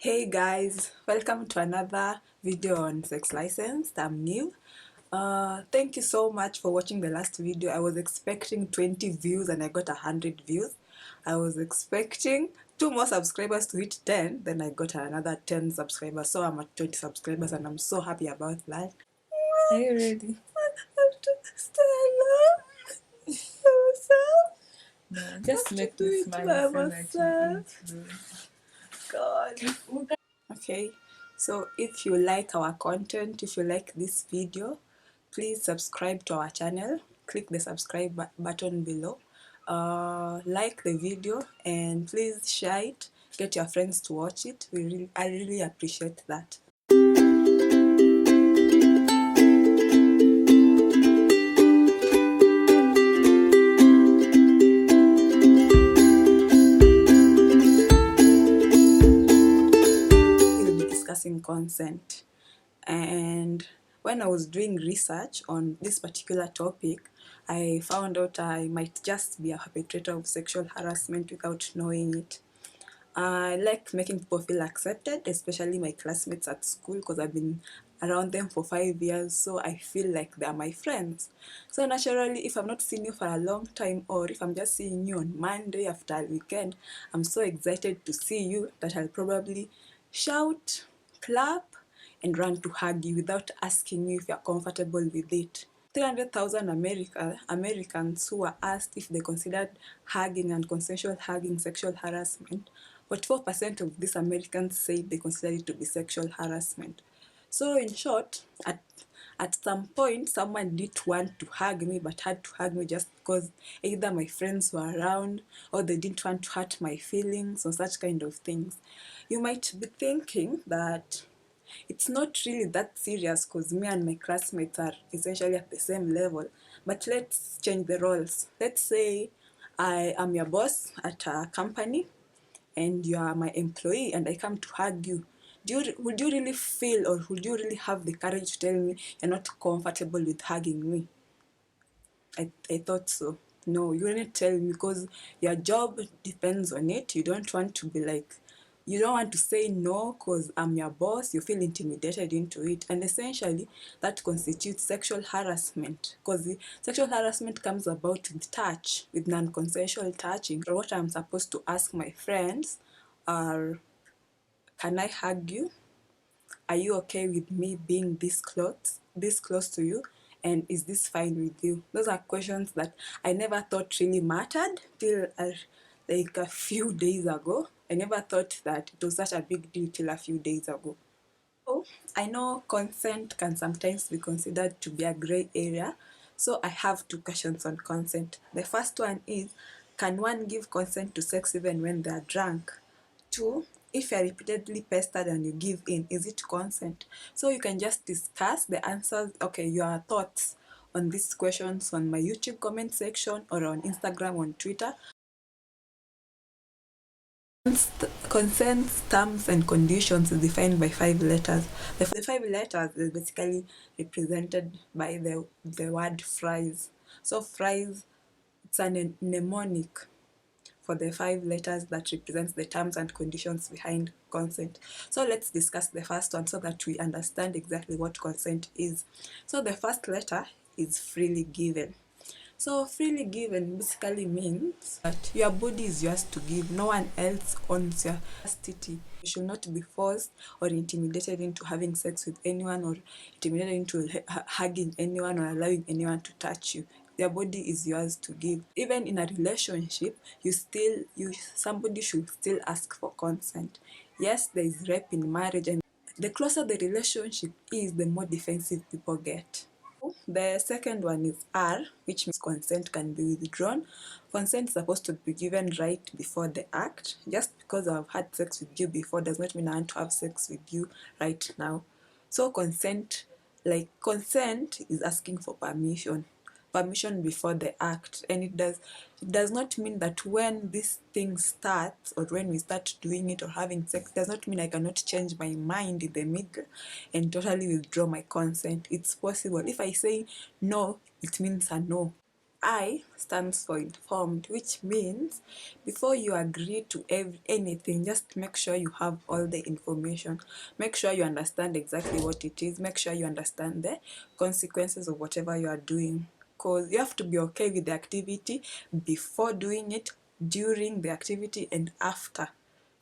Hey guys, welcome to another video on sex license. I'm new. Thank you so much for watching the last video. I was expecting 20 views and I got 100 views. I was expecting 2 more subscribers to hit 10, then I got another 10 subscribers. So I'm at 20 subscribers and I'm so happy about that. Are you ready? Stella, yourself. No, just make Do me it smile by so that you myself. God. Okay, so if you like our content, if you like this video, please subscribe to our channel. Click the subscribe button below. Like the video and please share it. Get your friends to watch it. I really appreciate that. We'll be discussing consent. And when I was doing research on this particular topic, I found out I might just be a perpetrator of sexual harassment without knowing it. I like making people feel accepted, especially my classmates at school, because I've been around them for 5 years, so I feel like they're my friends. So naturally, if I've not seen you for a long time, or if I'm just seeing you on Monday after a weekend, I'm so excited to see you that I'll probably shout, clap, and run to hug you without asking you if you're comfortable with it. 300,000 Americans who were asked if they considered hugging and consensual hugging sexual harassment, 44% of these Americans said they considered it to be sexual harassment. So in short, at some point, someone did want to hug me, but had to hug me just because either my friends were around or they didn't want to hurt my feelings or such kind of things. You might be thinking that it's not really that serious because me and my classmates are essentially at the same level. But let's change the roles. Let's say I am your boss at a company and you are my employee and I come to hug you. Would you really feel or would you really have the courage to tell me you're not comfortable with hugging me? I thought so. No, you didn't tell me because your job depends on it. You don't want to be like, you don't want to say no because I'm your boss. You feel intimidated into it. And essentially, that constitutes sexual harassment because the sexual harassment comes about with touch, with non consensual touching. So what I'm supposed to ask my friends are, can I hug you? Are you okay with me being this close to you? And is this fine with you? Those are questions that I never thought really mattered till like a few days ago. I never thought that it was such a big deal till a few days ago. Oh, I know consent can sometimes be considered to be a gray area, so I have 2 questions on consent. The first one is, can one give consent to sex even when they are drunk? 2, if you're repeatedly pestered and you give in, is it consent? So you can just discuss the answers, okay, your thoughts on these questions on my YouTube comment section or on Instagram, on Twitter. Consent terms and conditions is defined by 5 letters. The 5 letters is basically represented by the word F.R.I.E.S. So F.R.I.E.S, it's a mnemonic for the 5 letters that represents the terms and conditions behind consent. So let's discuss the first one so that we understand exactly what consent is. So the first letter is freely given. So freely given basically means that your body is yours to give. No one else owns your custody. You should not be forced or intimidated into having sex with anyone or intimidated into hugging anyone or allowing anyone to touch you. Your body is yours to give. Even in a relationship, somebody should still ask for consent. Yes, there is rape in marriage, and the closer the relationship is, the more defensive people get. The second one is R, which means consent can be withdrawn. Consent is supposed to be given right before the act. Just because I've had sex with you before does not mean I want to have sex with you right now. So consent is asking for permission before the act, and it does not mean that when this thing starts or when we start doing it or having sex, does not mean I cannot change my mind in the middle and totally withdraw my consent. It's possible. If I say no, it means a no. I stands for informed, which means before you agree to anything, just make sure you have all the information. Make sure you understand exactly what it is. Make sure you understand the consequences of whatever you are doing. Because you have to be okay with the activity before doing it, during the activity, and after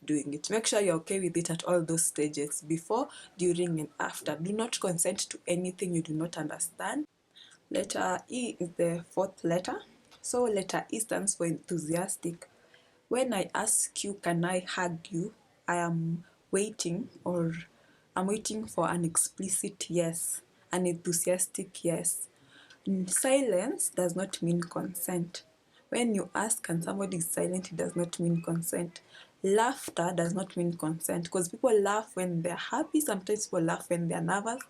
doing it. Make sure you're okay with it at all those stages, before, during, and after. Do not consent to anything you do not understand. Letter E is the fourth letter. So letter E stands for enthusiastic. When I ask you, can I hug you? I am waiting, or I'm waiting for an explicit yes, an enthusiastic yes. Silence does not mean consent. When you ask and somebody is silent, it does not mean consent. Laughter does not mean consent, because people laugh when they're happy, sometimes people laugh when they're nervous,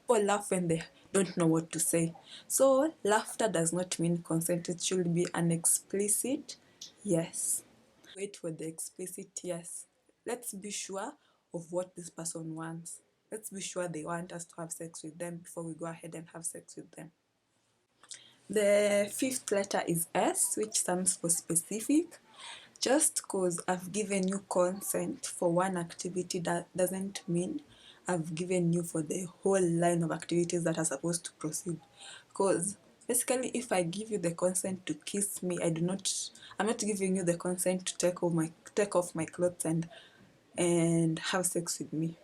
people laugh when they don't know what to say. So, laughter does not mean consent, it should be an explicit yes. Wait for the explicit yes. Let's be sure of what this person wants. Let's be sure they want us to have sex with them before we go ahead and have sex with them. The fifth letter is S, which stands for specific. Just because I've given you consent for one activity, that doesn't mean I've given you for the whole line of activities that are supposed to proceed. Because basically, if I give you the consent to kiss me, I'm not giving you the consent to take off my clothes and have sex with me.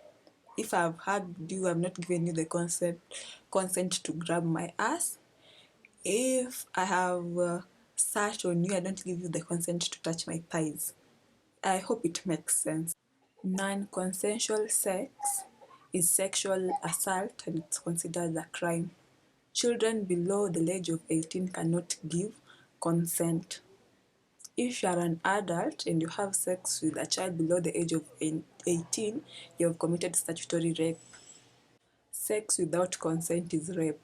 If I've hugged you, I've not given you the consent to grab my ass. If I have sat on you, I don't give you the consent to touch my thighs. I hope it makes sense. Non-consensual sex is sexual assault and it's considered a crime. Children below the age of 18 cannot give consent. If you are an adult and you have sex with a child below the age of 18, you have committed statutory rape. Sex without consent is rape.